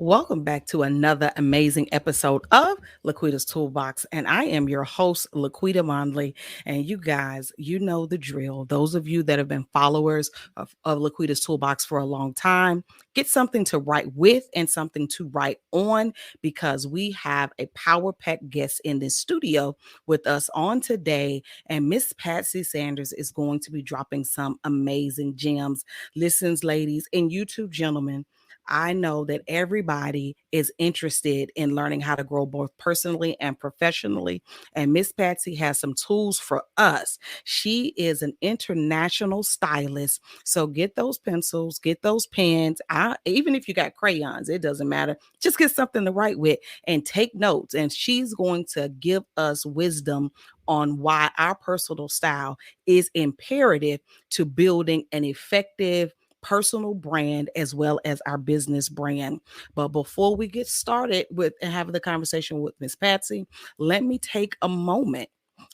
Welcome back to another amazing episode of LaQuita's Toolbox. And I am your host, LaQuita Mondley. And you guys, you know the drill. Those of you that have been followers of LaQuita's Toolbox for a long time, get something to write with and something to write on because we have a power packed guest in this studio with us on today. And Miss Patsy Sanders is going to be dropping some amazing gems. Listens, ladies, and you two gentlemen. I know that everybody is interested in learning how to grow both personally and professionally. And Miss Patsy has some tools for us. She is an international stylist. So get those pencils, get those pens. Even if you got crayons, it doesn't matter. Just get something to write with and take notes. And she's going to give us wisdom on why our personal style is imperative to building an effective personal brand as well as our business brand. But before we get started with and having the conversation with Miss Patsy, let me take a moment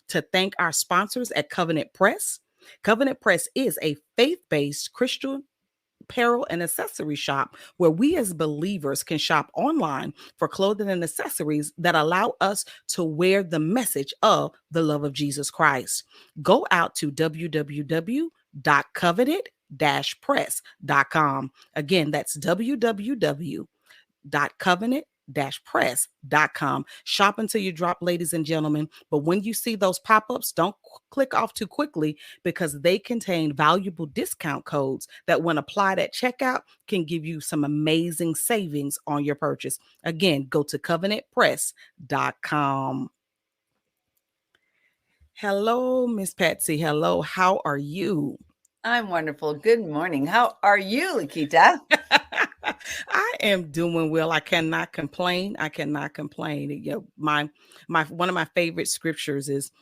to thank our sponsors at Covenant Press. Covenant Press is a faith-based Christian apparel and accessory shop where we as believers can shop online for clothing and accessories that allow us to wear the message of the love of Jesus Christ. Go out to www.covenant-press.com. Again, that's www.covenant-press.com. Shop until you drop, ladies and gentlemen. But when you see those pop-ups, don't click off too quickly because they contain valuable discount codes that when applied at checkout can give you some amazing savings on your purchase. Again, go to covenantpress.com. Hello, Miss Patsy. Hello, how are you? I'm wonderful. Good morning. How are you, LaQuita? I am doing well. I cannot complain. I cannot complain. My one of my favorite scriptures is,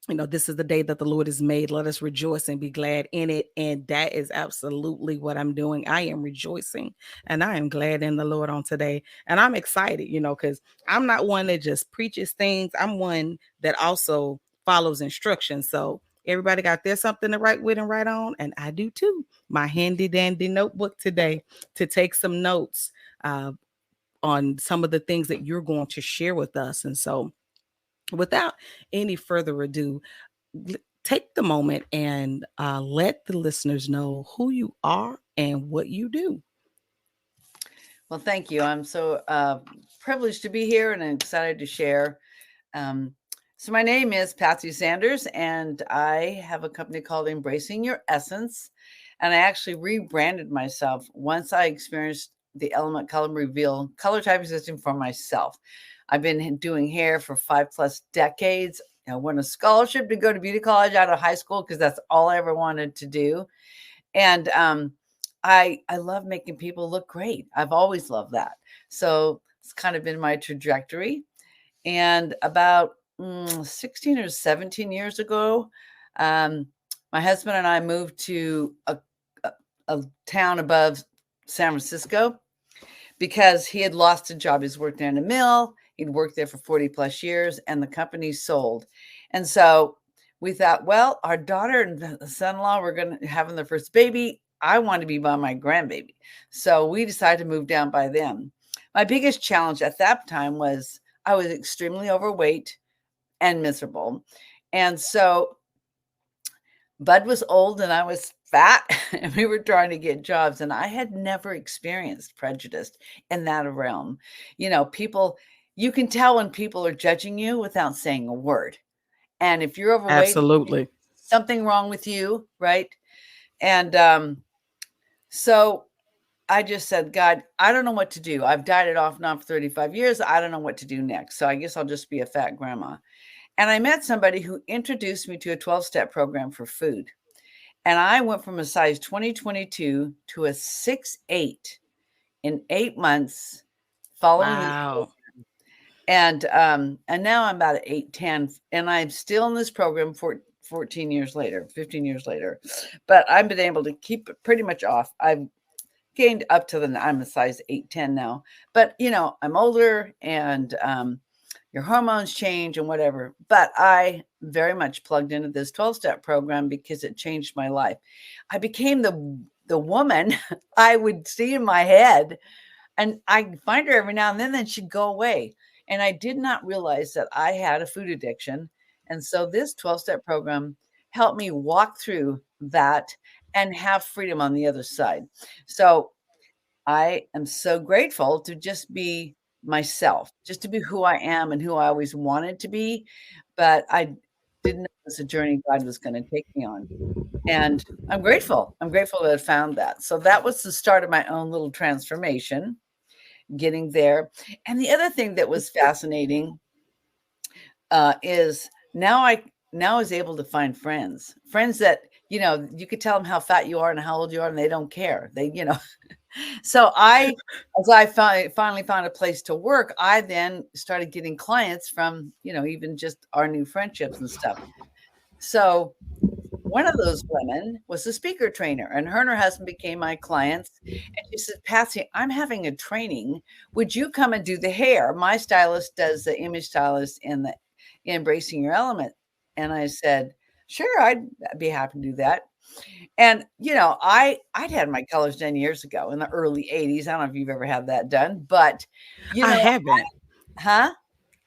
this is the day that the Lord has made. Let us rejoice and be glad in it. And that is absolutely what I'm doing. I am rejoicing and I am glad in the Lord on today. And I'm excited, because I'm not one that just preaches things. I'm one that also follows instructions. So everybody got their something to write with and write on. And I do too. My handy dandy notebook today to take some notes on some of the things that you're going to share with us. And so without any further ado, take the moment and let the listeners know who you are and what you do. Well, thank you. I'm so privileged to be here and I'm excited to share. Um, so, my name is Patsy Sanders, and I have a company called Embracing Your Essence. And I actually rebranded myself once I experienced the Element Color Reveal color typing system for myself. I've been doing hair for 5+ decades. I won a scholarship to go to beauty college out of high school because that's all I ever wanted to do. And I love making people look great. I've always loved that. So it's kind of been my trajectory. And about 16 or 17 years ago, my husband and I moved to a town above San Francisco because he had lost a job. He's worked in a mill. He'd worked there for 40+ years and the company sold. And so we thought, well, our daughter and son-in-law were going to having their first baby. I want to be by my grandbaby. So we decided to move down by them. My biggest challenge at that time was I was extremely overweight and miserable. And so Bud was old and I was fat and we were trying to get jobs. And I had never experienced prejudice in that realm. People, you can tell when people are judging you without saying a word. And if you're overweight, Absolutely. something wrong with you, right? And so I just said, God, I don't know what to do. I've dieted off and on for 35 years. I don't know what to do next. So I guess I'll just be a fat grandma. And I met somebody who introduced me to a 12-step program for food. And I went from a size 2022 to a 6'8" in 8 months following this Wow. and now I'm about 8'10", and I'm still in this program for 14 years later, 15 years later. But I've been able to keep it pretty much off. I've gained up to I'm a size 8'10" now. But I'm older and your hormones change and whatever. But I very much plugged into this 12-step program because it changed my life. I became the woman I would see in my head And I find her every now and then she'd go away. And I did not realize that I had a food addiction. And so this 12-step program helped me walk through that and have freedom on the other side. So I am so grateful to just be myself, just to be who I am and who I always wanted to be. But I didn't know it was a journey God was going to take me on. And I'm grateful. I'm grateful that I found that. So that was the start of my own little transformation, getting there. And the other thing that was fascinating is now is able to find friends that, you could tell them how fat you are and how old you are, and they don't care. So as I finally found a place to work, I then started getting clients from, even just our new friendships and stuff. So one of those women was a speaker trainer, and her husband became my clients. And she said, Patsy, I'm having a training. Would you come and do the hair? My stylist does the image stylist in the Embracing Your Element. And I said, sure, I'd be happy to do that. And I'd had my colors done years ago in the early 80s. I don't know if you've ever had that done, but you I know, haven't. huh?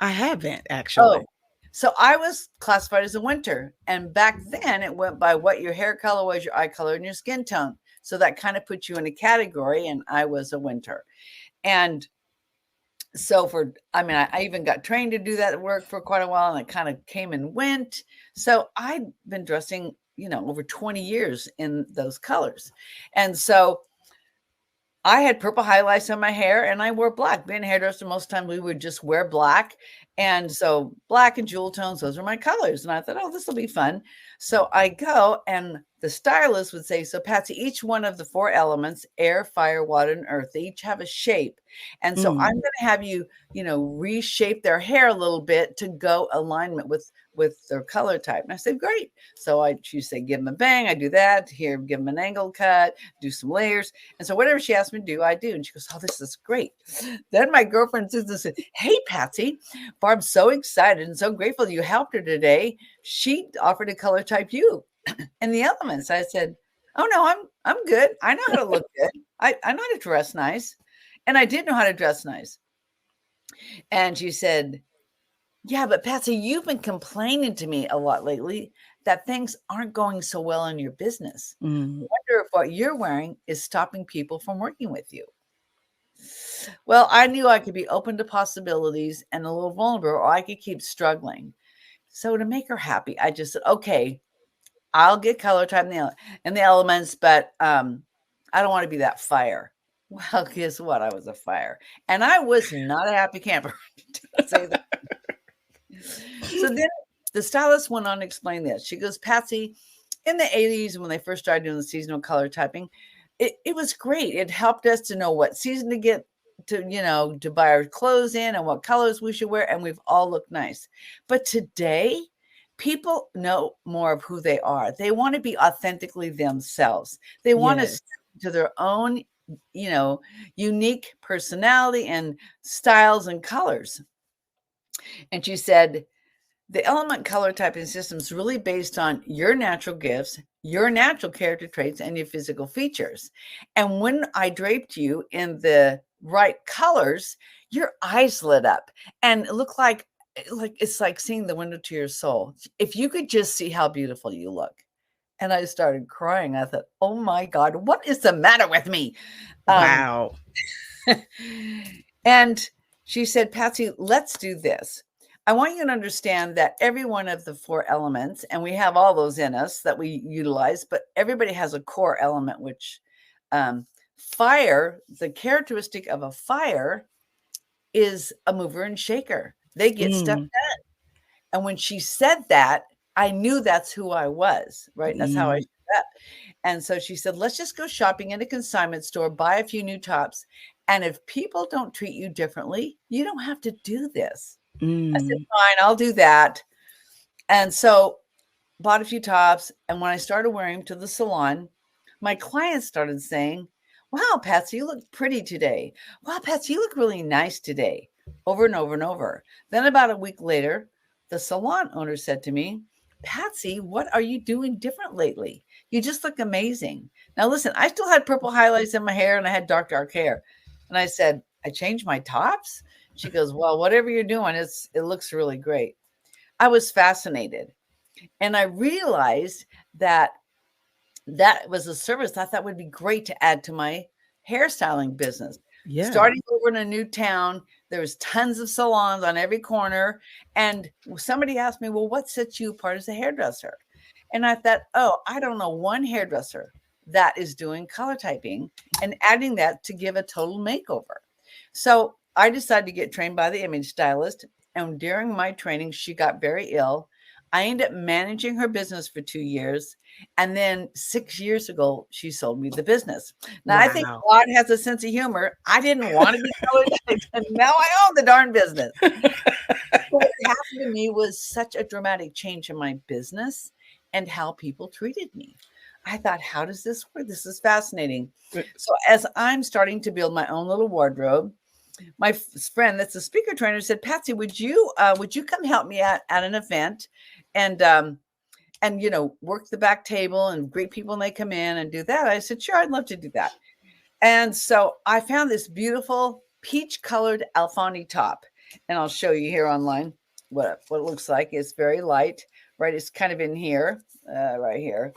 I haven't Oh, actually. so I was classified as a winter. And back then it went by what your hair color was, your eye color, and your skin tone. So that kind of put you in a category, and I was a winter. And so I even got trained to do that work for quite a while, and it kind of came and went. So I'd been dressing, over 20 years in those colors. And so I had purple highlights on my hair, and I wore black. Being a hairdresser, most of the time we would just wear black. And so black and jewel tones, those are my colors. And I thought, oh, this will be fun. So I go, and the stylist would say, so Patsy, each one of the four elements, air, fire, water, and earth, they each have a shape. And so I'm Mm. going to have you, reshape their hair a little bit to go alignment with their color type. And I said, great. So she said, give them a bang. I do that. Here, give them an angle cut, do some layers. And so whatever she asked me to do, I do. And she goes, oh, this is great. Then my girlfriend said, hey, Patsy, Barb's so excited and so grateful you helped her today. She offered to color type you in the elements. I said, oh, no, I'm good. I know how to look good. I know how to dress nice. And I did know how to dress nice. And she said, yeah, but Patsy, you've been complaining to me a lot lately that things aren't going so well in your business. I Mm. wonder if what you're wearing is stopping people from working with you. Well, I knew I could be open to possibilities and a little vulnerable, or I could keep struggling. So to make her happy, I just said, okay, I'll get color type in the elements, but I don't want to be that fire. Well, guess what? I was a fire, and I was not a happy camper. To say that. So then the stylist went on to explain this. She goes, Patsy, in the 80s, when they first started doing the seasonal color typing, it was great. It helped us to know what season to get to buy our clothes in and what colors we should wear. And we've all looked nice. But today, people know more of who they are. They want to be authentically themselves. They want to Yes. step to their own, unique personality and styles and colors. And she said, the element color typing system is really based on your natural gifts, your natural character traits, and your physical features. And when I draped you in the right colors, your eyes lit up and it looked like it's like seeing the window to your soul. If you could just see how beautiful you look. And I started crying. I thought, oh my God, what is the matter with me? Um, Wow. and she said, Patsy, let's do this. I want you to understand that every one of the four elements, and we have all those in us that we utilize, but everybody has a core element, which fire, the characteristic of a fire is a mover and shaker. They get stuff Mm. done. And when she said that, I knew that's who I was, right? That's how I Mm. showed up. And so she said, let's just go shopping in a consignment store, buy a few new tops. And if people don't treat you differently, you don't have to do this. I said, Mm. fine, I'll do that. And so bought a few tops. And when I started wearing them to the salon, my clients started saying, wow, Patsy, you look pretty today. Wow, Patsy, you look really nice today. Over and over and over. Then about a week later, the salon owner said to me, Patsy, what are you doing different lately? You just look amazing. Now, listen, I still had purple highlights in my hair and I had dark hair. And I said, I changed my tops. She goes, well, whatever you're doing, it looks really great. I was fascinated. And I realized that that was a service I thought would be great to add to my hairstyling business. Yeah. Starting over in a new town, there was tons of salons on every corner. And somebody asked me, well, what sets you apart as a hairdresser? And I thought, oh, I don't know one hairdresser that is doing color typing and adding that to give a total makeover. So I decided to get trained by the image stylist. And during my training, she got very ill. I ended up managing her business for 2 years. And then 6 years ago, she sold me the business. Now, I think Wow. God has a sense of humor. I didn't want to be color typed, and now I own the darn business. But what happened to me was such a dramatic change in my business and how people treated me. I thought, how does this work? This is fascinating. So, as I'm starting to build my own little wardrobe, my friend that's a speaker trainer said, Patsy, would you come help me at an event and work the back table and greet people when they come in and do that? I said, sure, I'd love to do that. And so I found this beautiful peach colored Alfani top, and I'll show you here online what it looks like. It's very light, right? It's kind of in here, right here.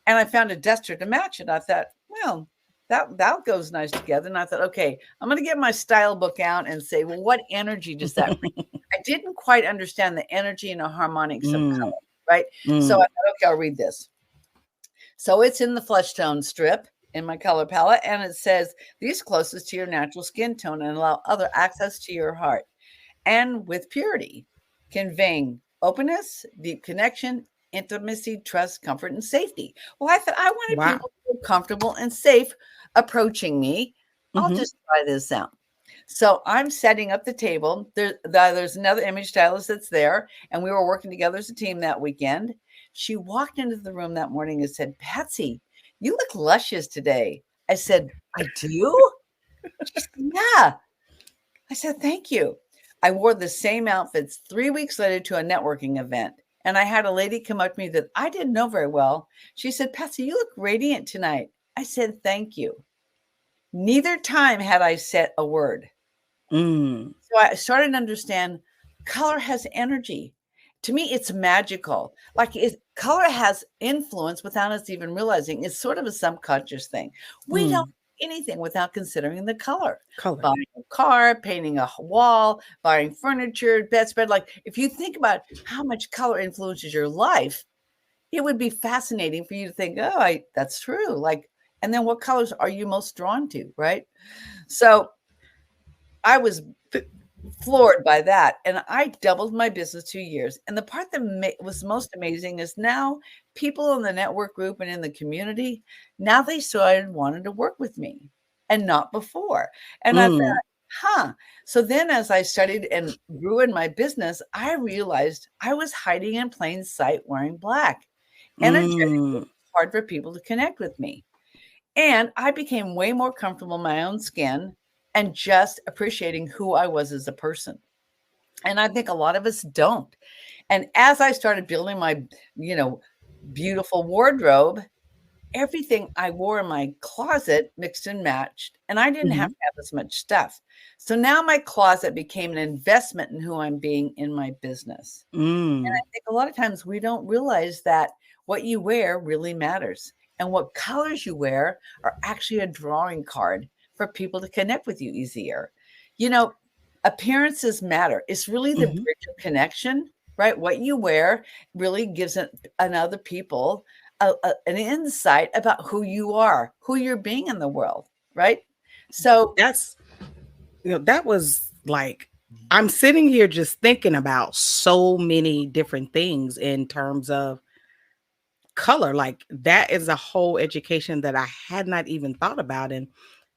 And I found a duster to match it. I thought, well, that goes nice together. And I thought, okay, I'm going to get my style book out and say, well, what energy does that bring? I didn't quite understand the energy and the harmonics of Mm, color, right? So I mm, thought, okay, I'll read this. So it's in the flesh tone strip in my color palette, and it says, these closest to your natural skin tone and allow other access to your heart and with purity, conveying openness, deep connection, intimacy, trust, comfort, and safety. Well, I thought I wanted wow. people to feel comfortable and safe approaching me. I'll Hmm. just try this out. So I'm setting up the table. There's another image stylist that's there, and we were working together as a team that weekend. She walked into the room that morning and said, Patsy, you look luscious today. I said, I do? She said, yeah. I said, thank you. I wore the same outfits 3 weeks later to a networking event. And I had a lady come up to me that I didn't know very well. She said, Patsy, you look radiant tonight. I said, thank you. Neither time had I said a word. Mm, So I started to understand color has energy. To me, it's magical. Color has influence without us even realizing. It's sort of a subconscious thing. We don't mm. do anything without considering the color. Color. Buying a car, painting a wall, buying furniture, bedspread. Like if you think about how much color influences your life, it would be fascinating for you to think, oh, that's true. And then what colors are you most drawn to, right? So I was floored by that. And I doubled my business 2 years. And the part that was most amazing is now people in the network group and in the community, now they started wanting to work with me and not before. And I Mm, thought, huh. So then as I studied and grew in my business, I realized I was hiding in plain sight wearing black. Energetically, mm, it's hard for people to connect with me. And I became way more comfortable in my own skin and just appreciating who I was as a person. And I think a lot of us don't. And as I started building my, you know, beautiful wardrobe, everything I wore in my closet mixed and matched, and I didn't have mhm, to have as much stuff. So now my closet became an investment in who I'm being in my business. And I mm, think a lot of times we don't realize that what you wear really matters. And what colors you wear are actually a drawing card for people to connect with you easier. You know, appearances matter. It's really the mhm. bridge of connection, right? What you wear really gives another people an insight about who you are, who you're being in the world, right? So, That's, that was like, I'm sitting here just thinking about so many different things in terms of color. Like that is a whole education that I had not even thought about. And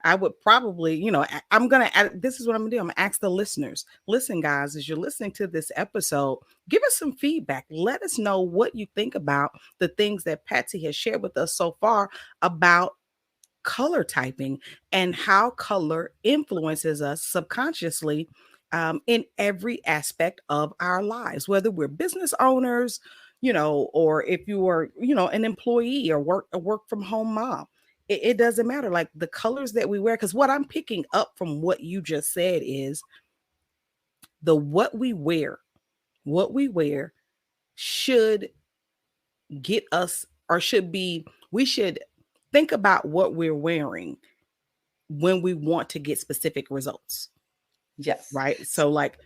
I would probably, I'm going to, this is what I'm going to do. I'm going to ask the listeners, listen, guys, as you're listening to this episode, give us some feedback. Let us know what you think about the things that Patsy has shared with us so far about color typing and how color influences us subconsciously, in every aspect of our lives, whether we're business owners, or if you are, an employee or work from home mom. it doesn't matter. Like the colors that we wear, because what I'm picking up from what you just said is the what we wear should get us, or should be, we should think about what we're wearing when we want to get specific results, Yes. right? So like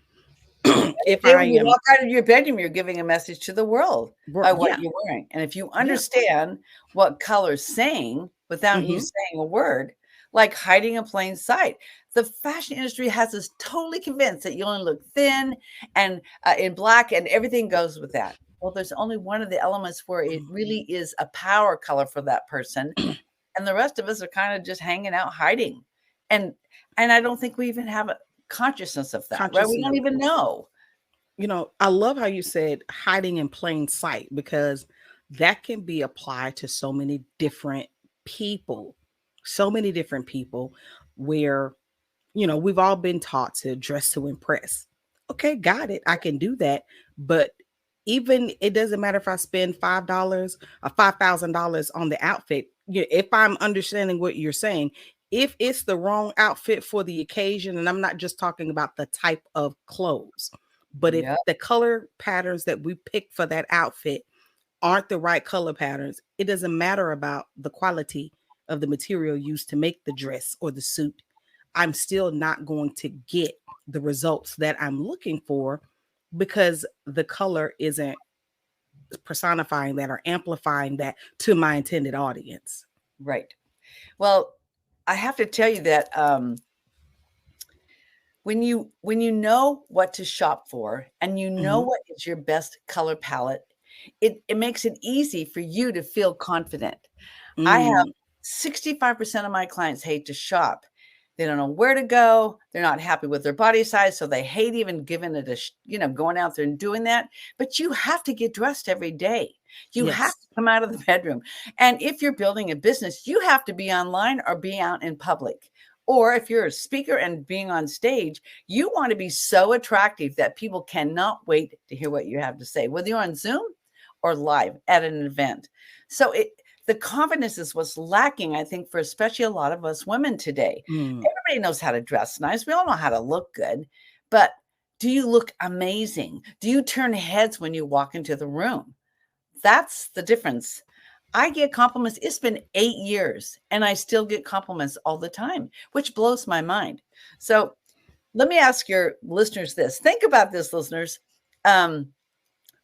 Every if day I when you am walk out of your bedroom, you're giving a message to the world by what yeah, you're wearing. And if you yeah. understand what color's saying without you Hmm. saying a word, like hiding in plain sight, the fashion industry has us totally convinced that you only look thin and in black and everything goes with that. Well, there's only one of the elements where it really is a power color for that person. And the rest of us are kind of just hanging out hiding. And I don't think we even have a consciousness of that, right? We don't Consciousness. even know. I love how you said hiding in plain sight, because that can be applied to so many different people, so many different people where, we've all been taught to dress to impress. Okay, got it. I can do that. But even it doesn't matter if I spend $5 or $5,000 on the outfit. If I'm understanding what you're saying, if it's the wrong outfit for the occasion, and I'm not just talking about the type of clothes, but if Yeah, the color patterns that we pick for that outfit aren't the right color patterns, it doesn't matter about the quality of the material used to make the dress or the suit. I'm still not going to get the results that I'm looking for, because the color isn't personifying that or amplifying that to my intended audience. right. Well, I have to tell you that when you know what to shop for and you know Hmm. what is your best color palette, it makes it easy for you to feel confident. I have Mm, 65% of my clients hate to shop. They don't know where to go. They're not happy with their body size, so they hate even giving it going out there and doing that. But you have to get dressed every day. You have yes. to come out of the bedroom. And if you're building a business, you have to be online or be out in public. Or if you're a speaker and being on stage, you want to be so attractive that people cannot wait to hear what you have to say, whether you're on Zoom or live at an event. So the confidence is what's lacking, I think, for especially a lot of us women today. Mm, Everybody knows how to dress nice. We all know how to look good, but do you look amazing? Do you turn heads when you walk into the room? That's the difference. I get compliments. It's been 8 years and I still get compliments all the time, which blows my mind. So let me ask your listeners this. Think about this, listeners. Um,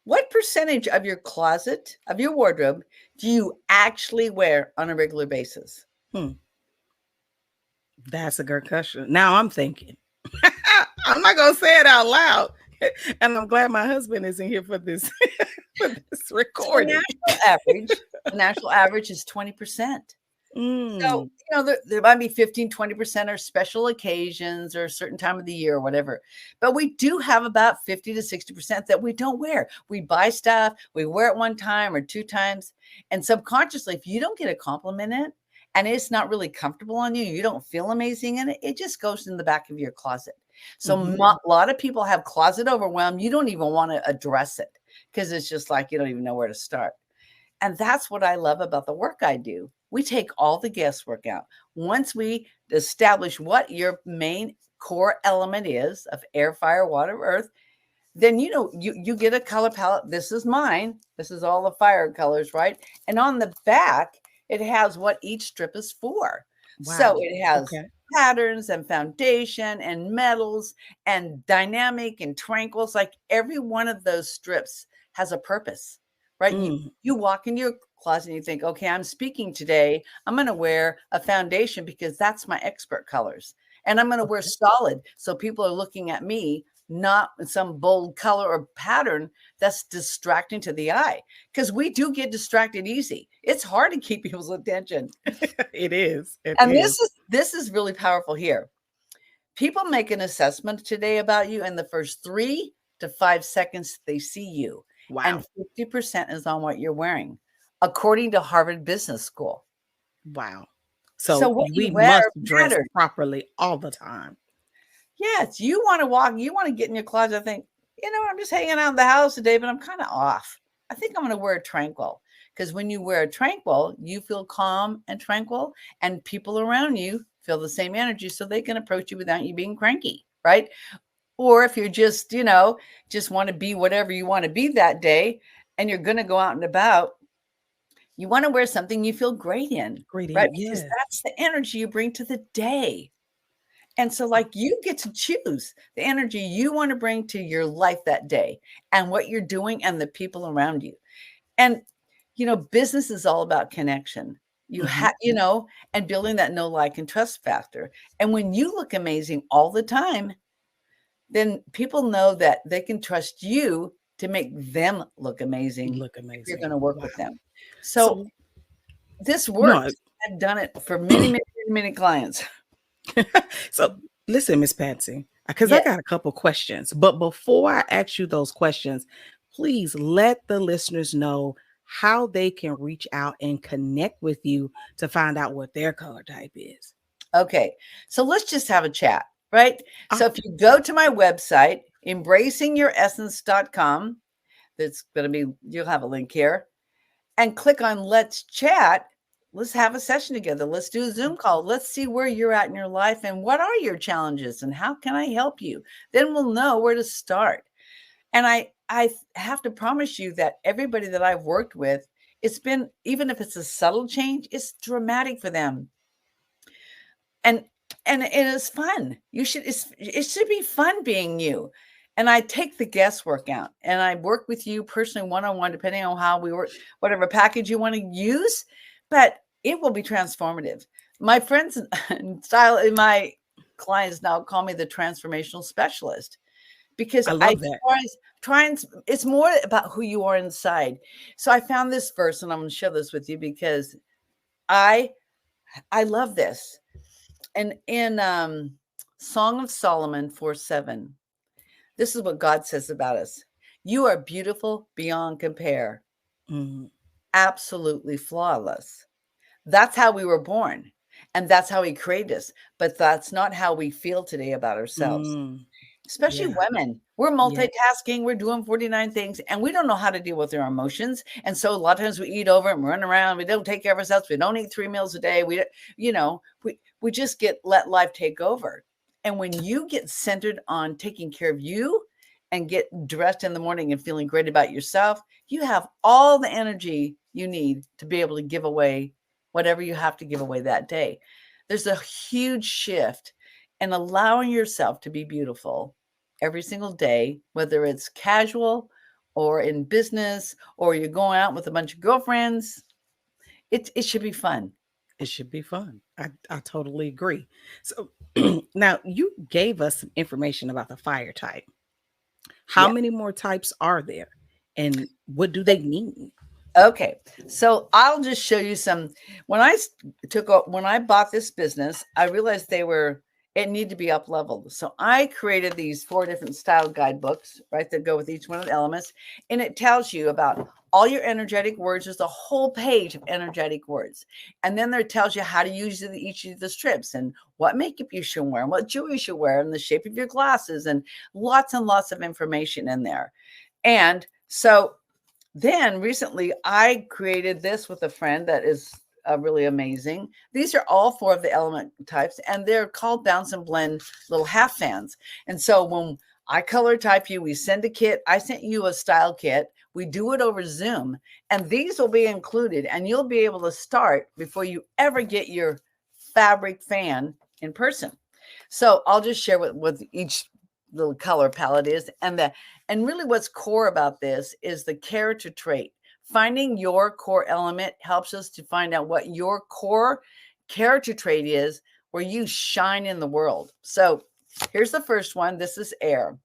what percentage of your closet, of your wardrobe, do you actually wear on a regular basis? hmm. That's a good question. Now I'm thinking. I'm not gonna say it out loud. And I'm glad my husband isn't here for this for this So recording. the national average is 20%. So, Mm, there might be 15, 20% are special occasions or a certain time of the year or whatever. But we do have about 50 to 60% that we don't wear. We buy stuff, we wear it one time or two times. And subconsciously, if you don't get a compliment in it and it's not really comfortable on you, you don't feel amazing in it, it just goes in the back of your closet. So mhm. a lot of people have closet overwhelm. You don't even want to address it because it's just like you don't even know where to start. And that's what I love about the work I do. We take all the guesswork out. Once we establish what your main core element is of air, fire, water, earth, then you get a color palette. This is mine. This is all the fire colors, right? And on the back, it has what each strip is for. So Wow. it has Okay. patterns and foundation and metals and dynamic and tranquils. Like every one of those strips has a purpose, right? Mm, You walk in your closet and you think, okay, I'm speaking today. I'm going to wear a foundation because that's my expert colors. And I'm going to wear okay. solid. So people are looking at me, not some bold color or pattern that's distracting to the eye. Because we do get distracted easy. It's hard to keep people's attention. It is. It And is. this is really powerful here. People make an assessment today about you in the first 3 to 5 seconds they see you. And Wow. 50% is on what you're wearing, according to Harvard Business School. Wow. So So what you we wear must dress matters. properly all the time. Yes, you want to walk, you want to get in your closet and think, I'm just hanging out in the house today, but I'm kind of off. I think I'm going to wear a tranquil Because when you wear a tranquil, you feel calm and tranquil, and people around you feel the same energy, so they can approach you without you being cranky, right? Or if you're just, just want to be whatever you want to be that day, and you're going to go out and about, you want to wear something you feel great in, right? Greeting, Because yeah. that's the energy you bring to the day. And so, like, you get to choose the energy you want to bring to your life that day and what you're doing and the people around you. And, business is all about connection. You Hmm. have, and building that know, like, and trust factor. And when you look amazing all the time, then people know that they can trust you to make them look amazing Look if you're going amazing. to work Wow. with them. So So this no, works. I've done it for many, many, many, many clients. so listen, Miss Patsy, because I Yes. got a couple questions. But before I ask you those questions, please let the listeners know how they can reach out and connect with you to find out what their color type is. Okay. So let's just have a chat, right? Ah, So if you go to my website, embracingyouressence.com, that's going to be, you'll have a link here, and click on let's chat. Let's have a session together. Let's do a Zoom call. Let's see where you're at in your life and what are your challenges and how can I help you? Then we'll know where to start. And I have to promise you that everybody that I've worked with, it's been, even if it's a subtle change, it's dramatic for them. And it is fun. It should be fun being you. And I take the guesswork out and I work with you personally one-on-one, depending on how we work, whatever package you want to use, but it will be transformative. My friends and style and my clients now call me the transformational specialist because I I love that. try and it's more about who you are inside. So I found this verse and I'm going to share this with you because I I love this. And in Song of Solomon 4:7, this is what God says about us. You are beautiful beyond compare, Mm, absolutely flawless. That's how we were born. And that's how he created us. But that's not how we feel today about ourselves. mm, Especially yeah, women. We're yeah. multitasking, we're doing 49 things, and we don't know how to deal with our emotions. And so a lot of times we eat over and run around. We don't take care of ourselves. We don't eat 3 meals a day. We just let life take over. And when you get centered on taking care of you and get dressed in the morning and feeling great about yourself, you have all the energy you need to be able to give away whatever you have to give away that day. There's a huge shift in allowing yourself to be beautiful every single day, whether it's casual or in business or you're going out with a bunch of girlfriends. It should be fun. It should be fun. I totally agree. So now you gave us some information about the fire type. How Yeah. many more types are there? And what do they mean? Okay. So I'll just show you some. When I bought this business, I realized it needed to be up leveled. So I created these 4 different style guidebooks, right, that go with each one of the elements. And it tells you about all your energetic words. There's a whole page of energetic words. And then there tells you how to use each of the strips and what makeup you should wear and what jewelry you should wear and the shape of your glasses and lots of information in there. And so then recently, I created this with a friend that is really amazing. These are all 4 of the element types, and they're called bounce and blend little half fans. And so when I color type you, we send a kit. I sent you a style kit. We do it over Zoom, and these will be included, and you'll be able to start before you ever get your fabric fan in person. So I'll just share what each little color palette is, and really what's core about this is the character trait. Finding your core element helps us to find out what your core character trait is, where you shine in the world. So here's the first one. This is air.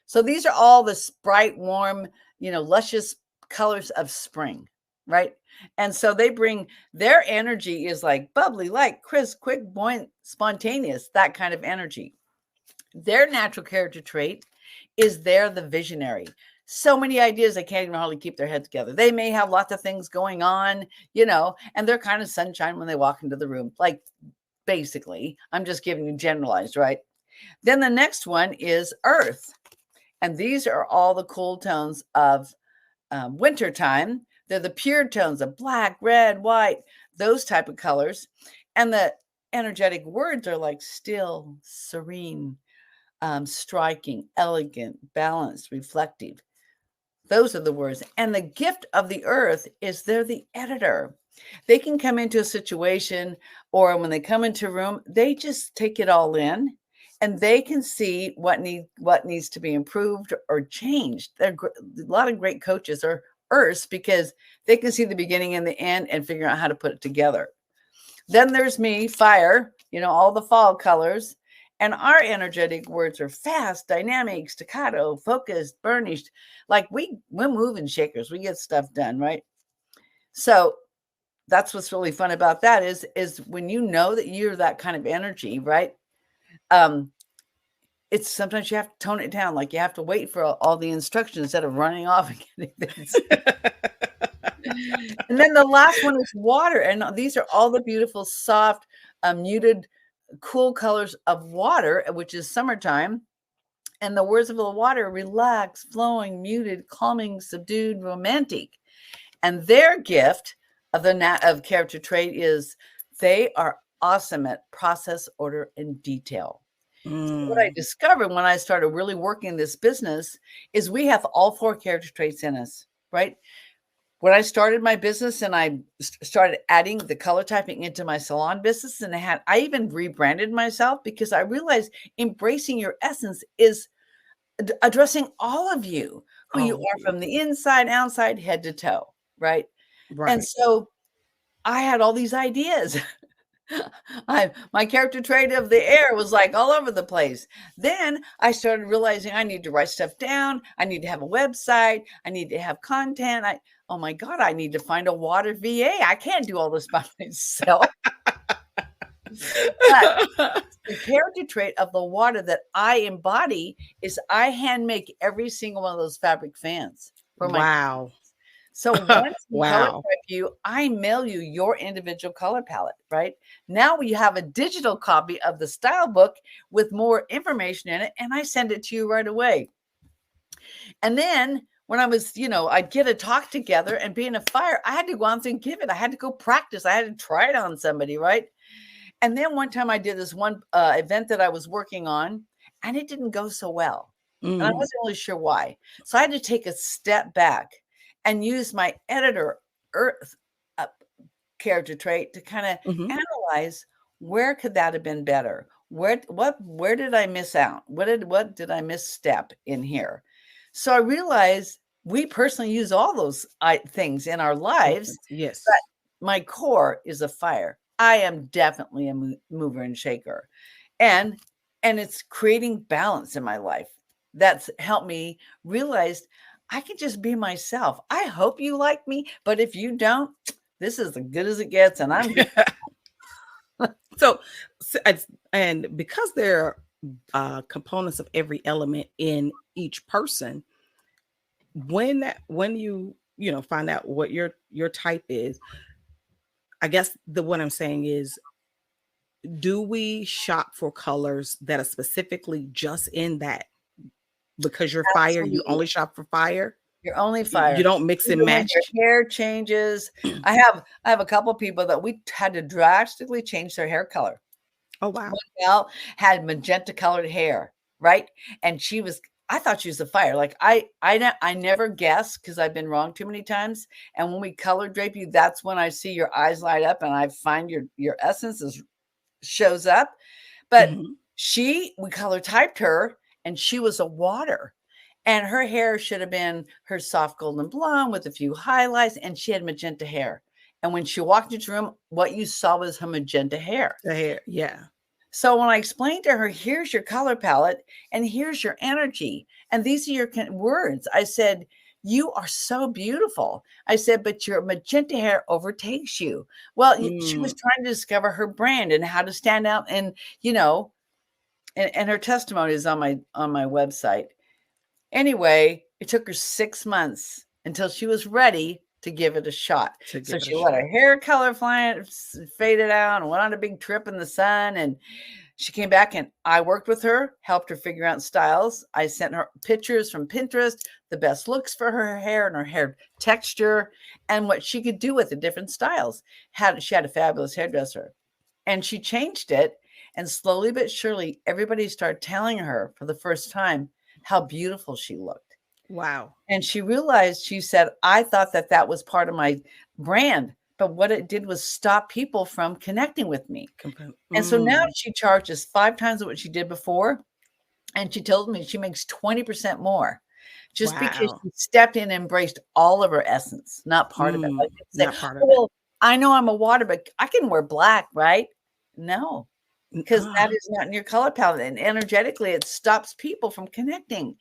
So these are all the bright, warm, luscious colors of spring, right? And so they bring their energy is like bubbly, light, crisp, quick, buoyant, spontaneous, that kind of energy. Their natural character trait is they're the visionary. So many ideas, they can't even hardly keep their head together. They may have lots of things going on, and they're kind of sunshine when they walk into the room. Like, basically, I'm just giving you generalized, right? Then the next one is earth. And these are all the cool tones of winter time. They're the pure tones of black, red, white, those type of colors. And the energetic words are like still, serene, striking, elegant, balanced, reflective. Those are the words. And the gift of the earth is they're the editor. They can come into a situation, or when they come into a room, they just take it all in, and they can see what needs to be improved or changed. A lot of great coaches are earths because they can see the beginning and the end and figure out how to put it together. Then there's me, fire, all the fall colors. And our energetic words are fast, dynamic, staccato, focused, burnished. Like we're moving shakers. We get stuff done, right? So that's what's really fun about that is when you know that you're that kind of energy, right? It's sometimes you have to tone it down. Like you have to wait for all the instructions instead of running off and getting things. And then the last one is water. And these are all the beautiful, soft, muted, cool colors of water, which is summertime. And the words of the water: relaxed, flowing, muted, calming, subdued, romantic. And their gift of character trait is they are awesome at process, order, and detail. So what I discovered when I started really working this business is we have all 4 character traits in us, right? When I started my business and I started adding the color typing into my salon business, and I even rebranded myself because I realized embracing your essence is addressing all of you, who you are from the inside, outside, head to toe, right? And Right. so I had all these ideas. My character trait of the air was like all over the place. Then I started realizing I need to write stuff down. I need to have a website. I need to have content. Oh my God, I need to find a water VA. I can't do all this by myself. But the character trait of the water that I embody is I hand make every single one of those fabric fans for my. Wow. So once we color Wow. type you, I mail you your individual color palette, right? Now we have a digital copy of the style book with more information in it, and I send it to you right away. And then when I was, I'd get a talk together, and being a fire, I had to go out and give it. I had to go practice. I had to try it on somebody, right? And then one time I did this one event that I was working on, and it didn't go so well. And I wasn't really sure why. So I had to take a step back and use my editor earth character trait to kind of analyze where could that have been better? Where did I miss out? What did I misstep in here? So I realized we personally use all those things in our lives. Yes. But my core is a fire. I am definitely a mover and shaker. And it's creating balance in my life. That's helped me realize I can just be myself. I hope you like me, but if you don't, this is as good as it gets, and I'm good. So, and because there are components of every element in each person, when you find out what your type is, I guess what I'm saying is, do we shop for colors that are specifically just in that? Because you're fire, you Absolutely. only shop for fire? You're only fire. You don't mix and Even when match? your hair changes. I have a couple people that we had to drastically change their hair color. Oh, wow. One gal had magenta colored hair, right? And I thought she was a fire. Like I never guess because I've been wrong too many times. And when we color drape you, that's when I see your eyes light up and I find your essence shows up. But we color typed her, and she was a water. And her hair should have been her soft golden blonde with a few highlights, and she had magenta hair. And when she walked into the room, what you saw was her magenta hair. The hair, yeah. So when I explained to her, here's your color palette, and here's your energy, and these are your words, I said, you are so beautiful. I said, but your magenta hair overtakes you. Well, she was trying to discover her brand and how to stand out, and and her testimony is on my website. Anyway, it took her 6 months until she was ready to give it a shot. So she let her hair color faded out and went on a big trip in the sun. And She came back and I worked with her, helped her figure out styles. I sent her pictures from Pinterest, the best looks for her hair and her hair texture and what she could do with the different styles. She had a fabulous hairdresser and she changed it. And slowly but surely, everybody started telling her for the first time how beautiful she looked. Wow. And she realized, she said, I thought that that was part of my brand, but what it did was stop people from connecting with me. And so now Mm. she charges 5 times what she did before, and she told me she makes 20% more just because Wow. she stepped in and embraced all of her essence, not part of it. Like people say, Not part "Oh, of it. well, I know I'm a water, but I can wear black, right?" No, because that is not in your color palette, and energetically, it stops people from connecting.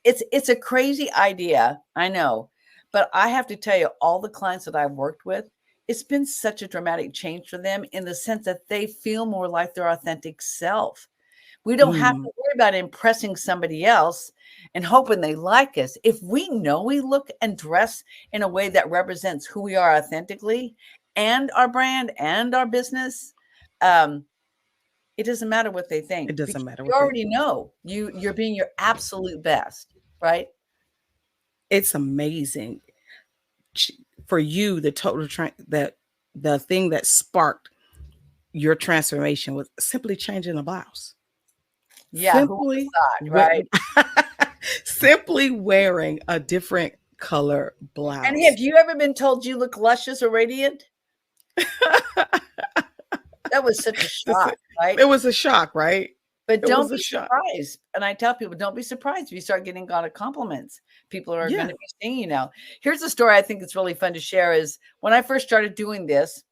It's a crazy idea, I know, but I have to tell you, all the clients that I've worked with, it's been such a dramatic change for them in the sense that they feel more like their authentic self. We don't have Mm. to worry about impressing somebody else and hoping they like us. If we know we look and dress in a way that represents who we are authentically and our brand and our business, um, it doesn't matter what they think It doesn't because matter you what they. already know you're being your absolute best, right? It's amazing for you. The total that the thing that sparked your transformation was simply changing a blouse. Yeah, who would have Simply, thought, right? simply wearing a different color And blouse. have you ever been told you look luscious or radiant? That was such a shock, right? It was a shock, right? But It don't was a be shock. surprised. And I tell people, don't be surprised if you start getting a lot of compliments. People are going Yeah. to be seeing you now. Here's a story I think it's really fun to share is when I first started doing this,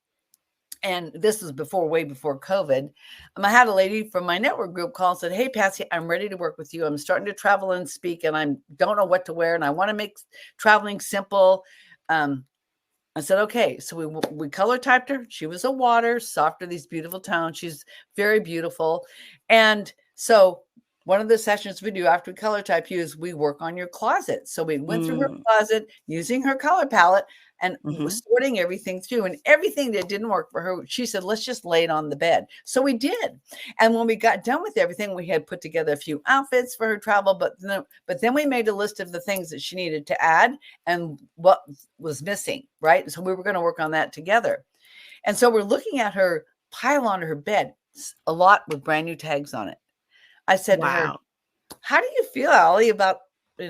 and this was before, way before COVID, I had a lady from my network group call and said, "Hey, Patsy, I'm ready to work with you. I'm starting to travel and speak, and I don't know what to wear, and I want to make traveling simple." Um, I said, okay. So we color typed her. She was a water, softer, these beautiful tones. She's very beautiful. And so one of the sessions we do after we color type you is we work on your closet. So we went through her Mm, closet using her color palette and hmm. was sorting everything through. And everything that didn't work for her, she said, let's just lay it on the bed. So we did. And when we got done with everything, we had put together a few outfits for her travel, but then we made a list of the things that she needed to add and what was missing, right? So we were going to work on that together. And so we're looking at her pile onto her bed, a lot with brand new tags on it. I said to her, Wow. how do you feel, Allie, about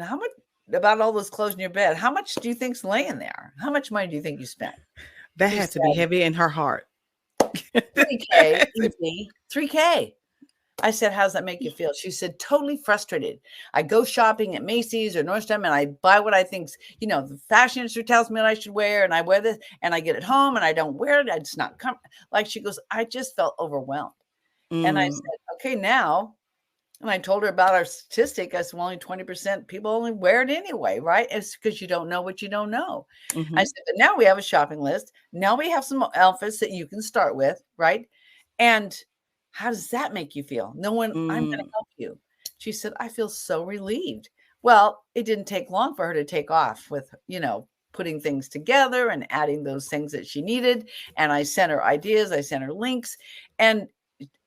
how much about all those clothes in your bed? How much do you think's laying there? How much money do you think you spent? That She had to be said, heavy in her heart. 3K, easy. 3K. I said, how's that make you feel? She said, totally frustrated. I go shopping at Macy's or Nordstrom and I buy what I think's, the fashion industry tells me what I should wear. And I wear this and I get it home and I don't wear it. It's not like she goes, I just felt overwhelmed. And I Mm, said, okay, now. And I told her about our statistic. I said, well, only 20% people only wear it anyway, right? It's because you don't know what you don't know. I hmm. said, but now we have a shopping list. Now we have some outfits that you can start with, right? And how does that make you feel? No one, I'm going to Mm, help you. She said, I feel so relieved. Well, it didn't take long for her to take off with, putting things together and adding those things that she needed. And I sent her ideas, I sent her links, and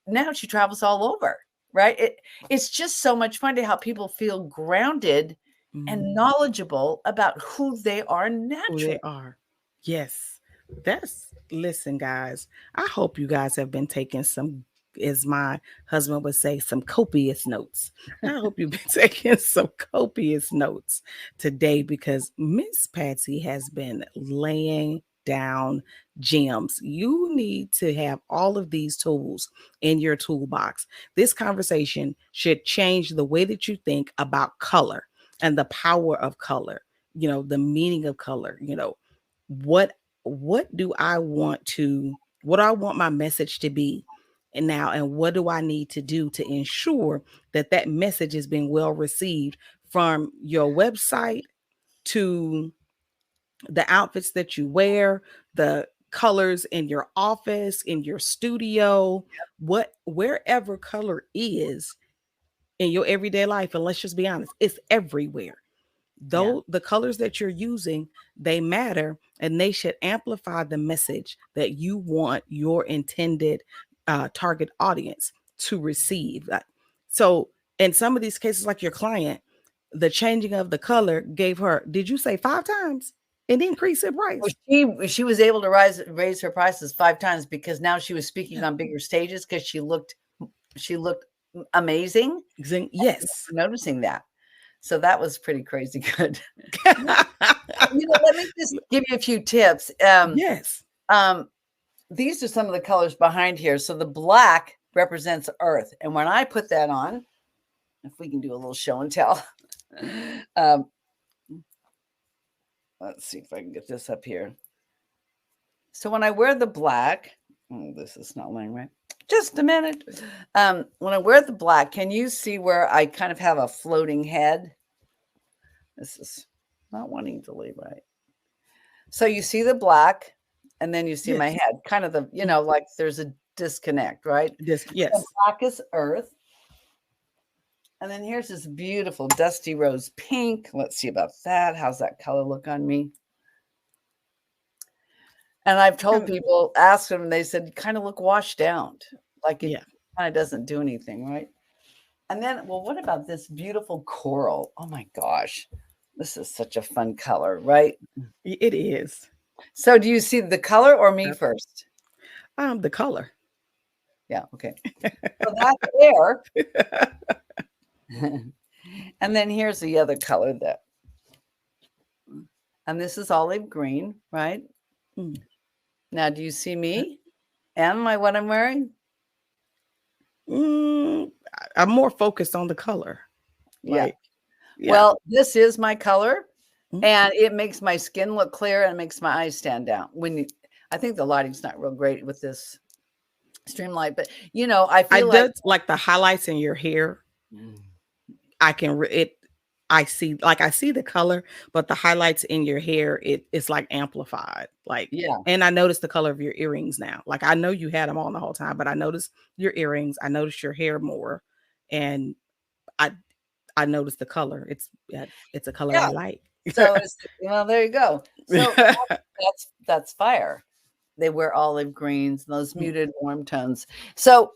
now she travels all over, right? It's just so much fun to help people feel grounded and mm. knowledgeable about who they are Who they naturally. are. Yes. Listen, guys. I hope you guys have been taking some, as my husband would say, some copious notes. I hope you've been taking some copious notes today because Miss Patsy has been laying down gems. You need to have all of these tools in your toolbox. This conversation should change the way that you think about color and the power of color, the meaning of color, what what do I want to what do I want my message to be, and what do I need to do to ensure that that message is being well received from your website to the outfits that you wear, the colors in your office, in your studio, wherever color is in your everyday life. And let's just be honest, it's everywhere. Yeah. Though the colors that you're using, they matter, and they should amplify the message that you want your intended target audience to receive. So in some of these cases, like your client, the changing of the color gave her, did you say 5 times an increase in Well, price? she was able to raise her prices 5 times because now she was speaking Yeah. on bigger stages because she looked amazing. Yes. Noticing that. So that was pretty crazy good. Let me just give you a few tips. Yes. These are some of the colors behind here. So the black represents earth. And when I put that on, if we can do a little show and tell, let's see if I can get this up here. So when I wear the black, this is not laying right. Just a minute. When I wear the black, can you see where I kind of have a floating head? This is not wanting to lay right. So you see the black, and then you see my Yes. head, kind of the, like there's a disconnect, right? This, The yes. black is earth. And then here's this beautiful dusty rose pink. Let's see about that. How's that color look on me? And I've told people, ask them, and they said, kind of look washed down. Like it kind of doesn't do anything, right? And then, well, what about this beautiful coral? Oh my gosh. This is such a fun color, right? It is. So do you see the color or me first? The color. Yeah, okay. So that's there. And then here's the other color and this is olive green, right? Now, do you see me and what I'm wearing? I'm more focused on the color. Yeah. Well, this is my color, and it makes my skin look clear and makes my eyes stand out. I think the lighting's not real great with this stream light, but I feel like the highlights in your hair. I see the color, but the highlights in your hair, it's like amplified. Like, and I noticed the color of your earrings now. Like, I know you had them on the whole time, but I noticed your earrings. I noticed your hair more, and I noticed the color. It's a color I like. So well, there you go. So that's fire. They wear olive greens, those muted warm tones. So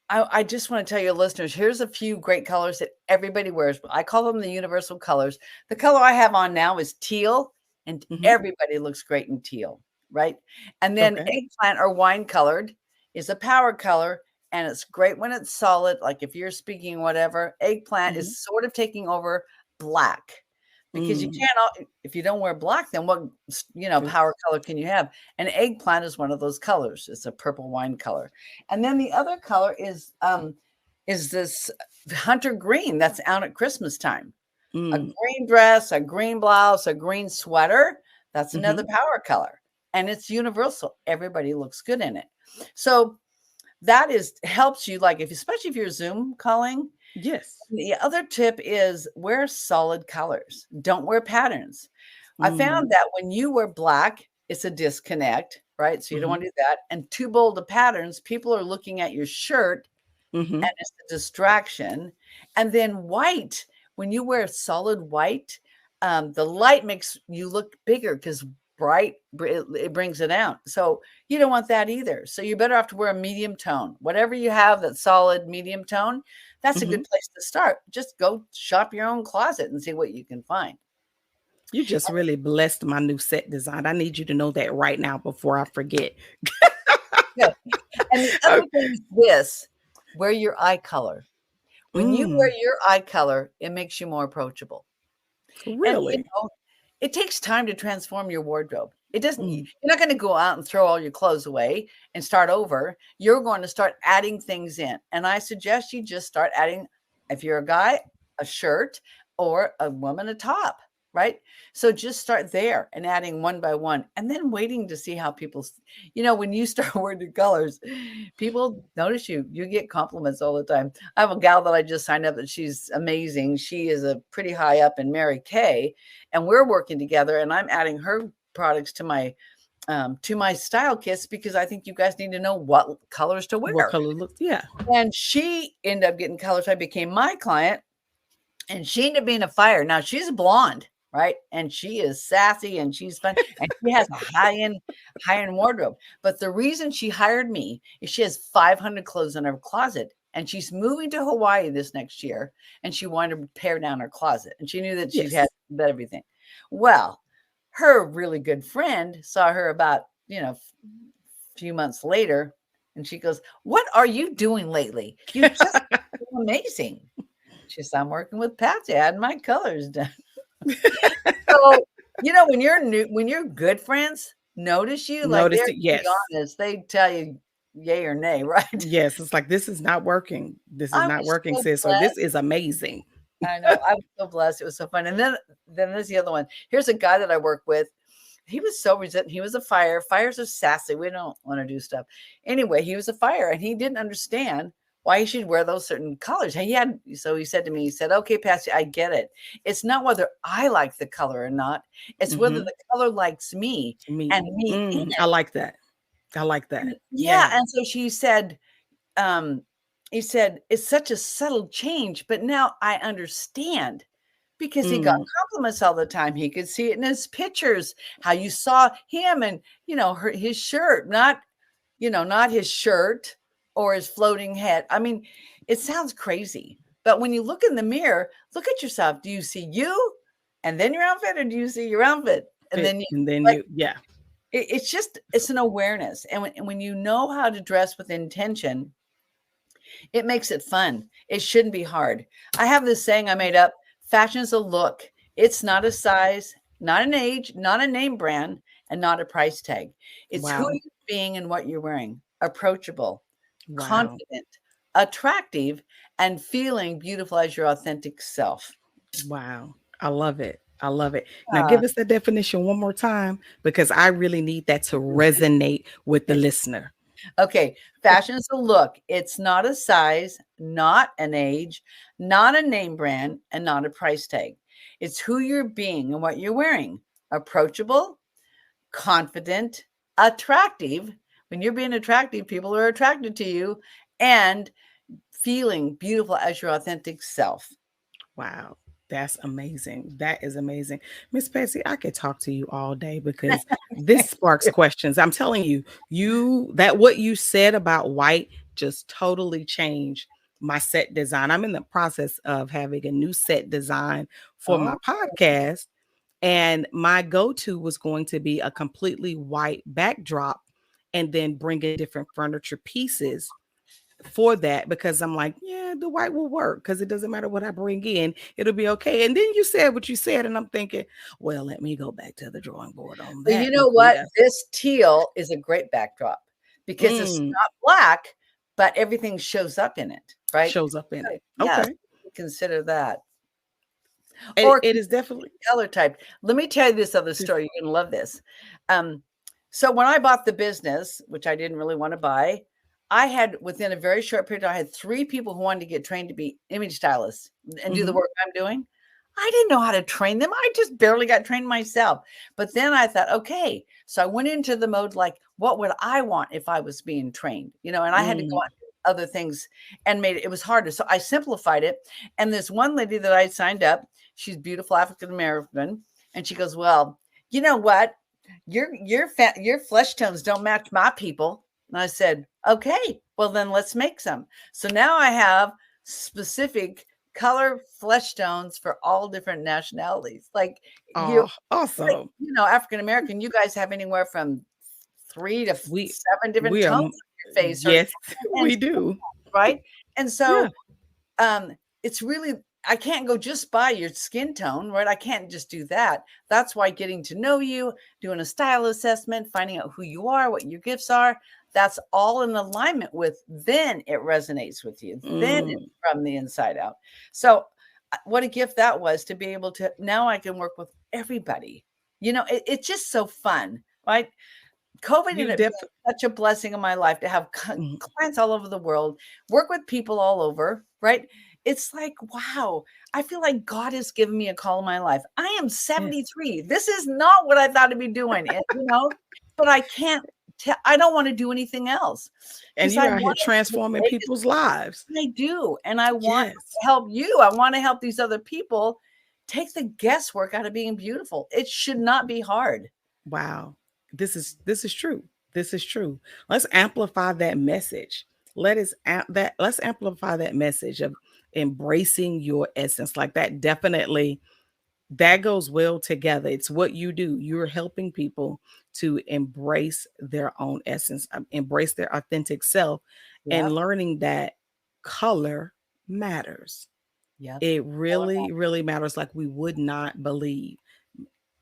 I just want to tell your listeners, here's a few great colors that everybody wears. I call them the universal colors. The color I have on now is teal, and everybody looks great in teal, right? And then eggplant or wine colored is a power color, and it's great when it's solid. Like if you're speaking whatever, eggplant is sort of taking over black. Because you can't, if you don't wear black, then what, power color can you have? And eggplant is one of those colors. It's a purple wine color. And then the other color is this hunter green that's out at Christmas time. A green dress, a green blouse, a green sweater. That's another power color. And it's universal. Everybody looks good in it. So that helps you, like especially if you're Zoom calling. Yes. The other tip is wear solid colors. Don't wear patterns. I found that when you wear black, it's a disconnect, right? So you don't want to do that. And too bold of patterns, people are looking at your shirt and it's a distraction. And then white, when you wear solid white, the light makes you look bigger because bright, it brings it out. So you don't want that either. So you're better off to wear a medium tone. Whatever you have that's solid medium tone, that's a good place to start. Just go shop your own closet and see what you can find. You just really blessed my new set design. I need you to know that right now before I forget. Good. And the other thing is this, wear your eye color. When you wear your eye color, it makes you more approachable. Really? And, it takes time to transform your wardrobe. It doesn't, you're not going to go out and throw all your clothes away and start over. You're going to start adding things in. And I suggest you just start adding, if you're a guy, a shirt, or a woman, a top, right? So just start there and adding one by one, and then waiting to see how people, when you start wearing the colors, people notice you. You get compliments all the time. I have a gal that I just signed up that she's amazing. She is a pretty high up in Mary Kay, and we're working together, and I'm adding her products to my style kits because I think you guys need to know what colors to wear. What color looks, yeah. And she ended up getting colors. I became my client, and she ended up being a fire. Now she's blonde, right? And she is sassy and she's fun and she has a high-end wardrobe. But the reason she hired me is she has 500 clothes in her closet and she's moving to Hawaii this next year and she wanted to pare down her closet and she knew that she had Yes. everything. Well, her really good friend saw her about, few months later and she goes, "What are you doing lately? You just feel amazing." She said, "I'm working with Patsy. I had my colors done." So, when your good friends notice you, like they're Notice it. gonna be Yes. honest, they tell you yay or nay, right? Yes. It's like, this is not working. This is I not was working, so sis. Or this blessed. is amazing. I know. I was so blessed. It was so fun. And then there's the other one. Here's a guy that I work with. He was so resistant. He was a fire. Fires are sassy. We don't want to do stuff. Anyway, he was a fire and he didn't understand why he should wear those certain colors. So he said to me, he said, "Okay, Patsy, I get it. It's not whether I like the color or not. It's whether Hmm. the color likes me Me. and me in I it." like that. I like And that. yeah. Yeah. And so um, he said, "It's such a subtle change, but now I understand." Because he got Mm, compliments all the time. He could see it in his pictures, how you saw him and, his shirt, not his shirt or his floating head. I mean, it sounds crazy, but when you look in the mirror, look at yourself. Do you see you and then your outfit, or do you see your outfit? And fit. then And then like, yeah. it's an awareness. And when you know how to dress with intention, it makes it fun. It shouldn't be hard. I have this saying I made up: fashion's a look. It's not a size, not an age, not a name brand, and not a price tag. It's who Wow. you're being and what you're wearing. Approachable, Wow. confident, attractive, and feeling beautiful as your authentic self. Wow. I love it. I love it. Now Ah, give us that definition one more time because I really need that to resonate with the listener. okay, fashion's a look. It's not a size, not an age, not a name brand, and not a price tag. It's who you're being and what you're wearing. Approachable, confident, attractive. When you're being attractive, people are attracted to you, and feeling beautiful as your authentic self. Wow. That's amazing. That is amazing. Miss Patsy, I could talk to you all day because this sparks questions. I'm telling you, what you said about white just totally changed my set design. I'm in the process of having a new set design for my Oh, podcast. And my go-to was going to be a completely white backdrop and then bring in different furniture pieces for that because I'm like, yeah, the white will work because it doesn't matter what I bring in, it'll be okay. And then you said what you said, and I'm thinking, well, let me go back to the drawing board on well, that, you know what? Laquita. This teal is a great backdrop because it's Mm, not black, but everything shows up in it, right? shows up in So, it. yes, Okay. consider that. It, Or it is definitely color type. Let me tell you this other this. story. You're gonna love this. Um, so when I bought the business, which I didn't really want to buy, I had within a very short period, I had 3 people who wanted to get trained to be image stylists and do the Mhm. work I'm doing. I didn't know how to train them. I just barely got trained myself. But then I thought, okay. So I went into the mode like, what would I want if I was being trained? And I had to go Mm. on to other things and made it was harder. So I simplified it. And this one lady that I signed up, she's beautiful African American, and she goes, "Well, you know what? Your flesh tones don't match my people." And I said, "Okay, well then let's make some." So now I have specific color flesh tones for all different nationalities. Like you, Oh, awesome. African American, you guys have anywhere from 3 to We 7 different we are tones on your face, or yes, and we do. right. And Yeah. so it's really, I can't go just by your skin tone, right? I can't just do that. That's why getting to know you, doing a style assessment, finding out who you are, what your gifts are, that's all in alignment with, then it resonates with you. Then it's Mm. from the inside out. So what a gift that was to be able to, now I can work with everybody. It's just so fun, right? COVID You ended up def being such a blessing in my life to have Mhm. clients all over the world, work with people all over, right? It's like, wow, I feel like God has given me a call in my life. I am Yes. 73. This is not what I thought I'd be doing. But I can't I don't want to do anything else And because you I out here want to be the transforming greatest. people's lives. I do. And I want Yes. to help you. I want to help these other people take the guesswork out of being beautiful. It should not be hard. Wow. This is true. This is true. Let's amplify that message. Let's amplify that message of embracing your essence. Like that definitely that goes well together. It's what you do. You're helping people to embrace their own essence, embrace their authentic self, and Yep. learning that color matters. Yep. It Color really, really matters like we would not believe.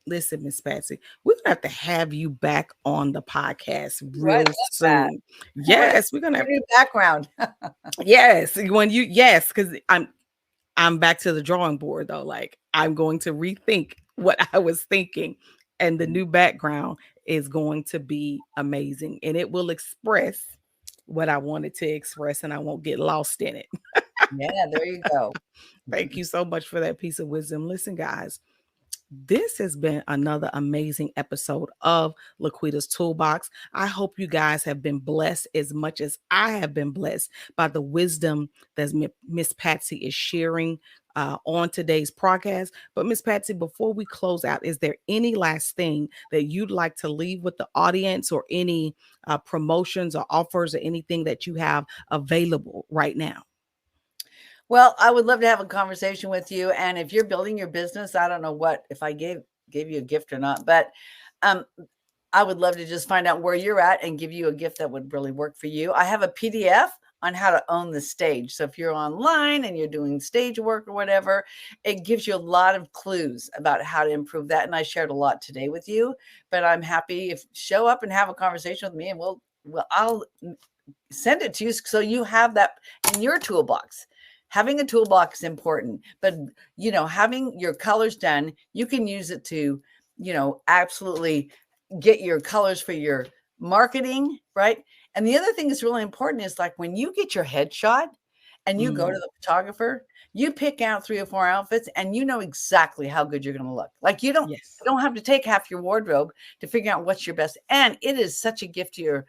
Listen, Miss Patsy, we're gonna have to have you back on the podcast Right. real Love that. soon. What Yes, we're gonna your have, new background? yes, when you yes, because I'm back to the drawing board though. Like I'm going to rethink what I was thinking, and the new background is going to be amazing, and it will express what I wanted to express, and I won't get lost in it. Yeah, there you go. Thank you so much for that piece of wisdom. Listen, guys, this has been another amazing episode of LaQuita's Toolbox. I hope you guys have been blessed as much as I have been blessed by the wisdom that Miss Patsy is sharing on today's podcast. But Miss Patsy, before we close out, is there any last thing that you'd like to leave with the audience, or any promotions or offers or anything that you have available right now? Well, I would love to have a conversation with you. And if you're building your business, I don't know what if I gave you a gift or not, but um, I would love to just find out where you're at and give you a gift that would really work for you. I have a PDF on how to own the stage. So if you're online and you're doing stage work or whatever, it gives you a lot of clues about how to improve that. And I shared a lot today with you, but I'm happy if show up and have a conversation with me, and I'll send it to you so you have that in your toolbox. Having a toolbox is important, but having your colors done, you can use it to, absolutely get your colors for your marketing, right? And the other thing that's really important is like when you get your headshot and you go to Mm, the photographer, you pick out 3 or 4 outfits and you know exactly how good you're going to look. Like you don't yes. you don't have to take half your wardrobe to figure out what's your best. And it is such a gift to your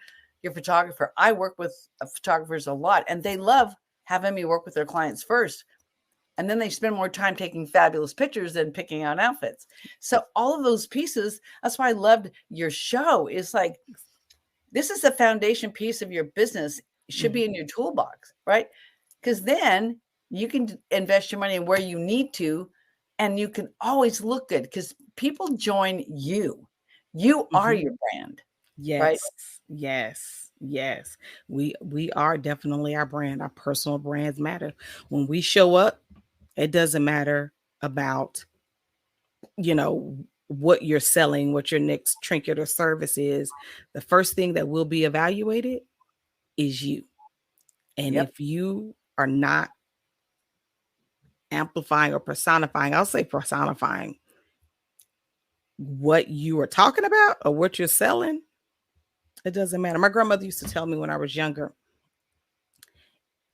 photographer. I work with photographers a lot, and they love having me work with their clients first. And then they spend more time taking fabulous pictures than picking out outfits. So all of those pieces, that's why I loved your show. Is like this is the foundation piece of your business. It should Mhm. be in your toolbox, right? Because then you can invest your money where you need to, and you can always look good because people join you. You are Mhm. your brand, right? Yes, yes, yes. We are definitely our brand. Our personal brands matter. When we show up, it doesn't matter about, you know, what you're selling, what your next trinket or service is. The first thing that will be evaluated is you. And Yep. if you are not amplifying or personifying, I'll say personifying what you are talking about or what you're selling, it doesn't matter. My grandmother used to tell me when I was younger,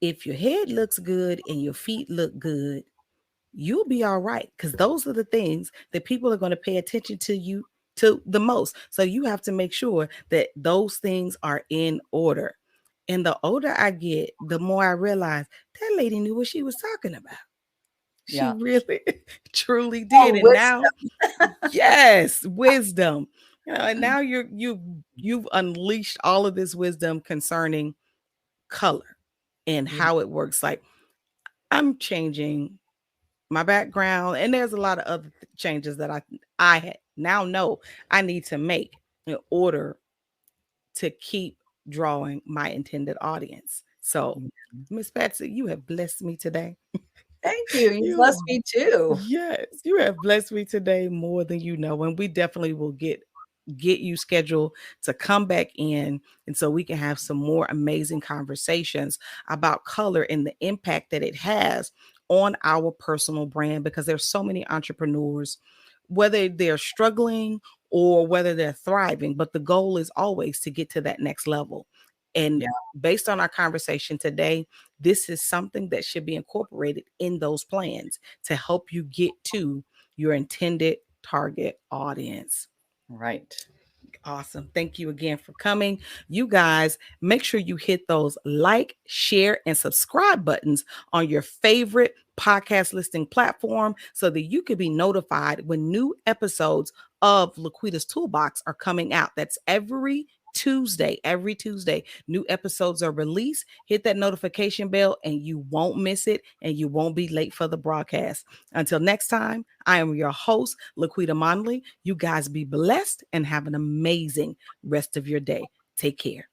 if your head looks good and your feet look good, you'll be all right. Because those are the things that people are going to pay attention to you to the most. So you have to make sure that those things are in order. And the older I get, the more I realize that lady knew what she was talking about. She Yeah. really truly did. Oh, And now, wisdom. yes, wisdom. And now you've unleashed all of this wisdom concerning color and Mhm. how it works. Like I'm changing my background, and there's a lot of other changes that now know I need to make in order to keep drawing my intended audience. So, Mhm. Miss Patsy, you have blessed me today. Thank you. You You, blessed me too. yes, you have blessed me today more than you know, and we definitely will get you scheduled to come back in, and so we can have some more amazing conversations about color and the impact that it has on our personal brand, because there's so many entrepreneurs, whether they're struggling or whether they're thriving, but the goal is always to get to that next level. And Yeah. based on our conversation today, this is something that should be incorporated in those plans to help you get to your intended target audience. Right. Awesome. Thank you again for coming. You guys, make sure you hit those like, share, and subscribe buttons on your favorite podcast listing platform so that you can be notified when new episodes of LaQuita's Toolbox are coming out. That's every Tuesday. Every Tuesday, new episodes are released. Hit that notification bell and you won't miss it and you won't be late for the broadcast. Until next time, I am your host, LaQuita Monley. You guys be blessed and have an amazing rest of your day. Take care.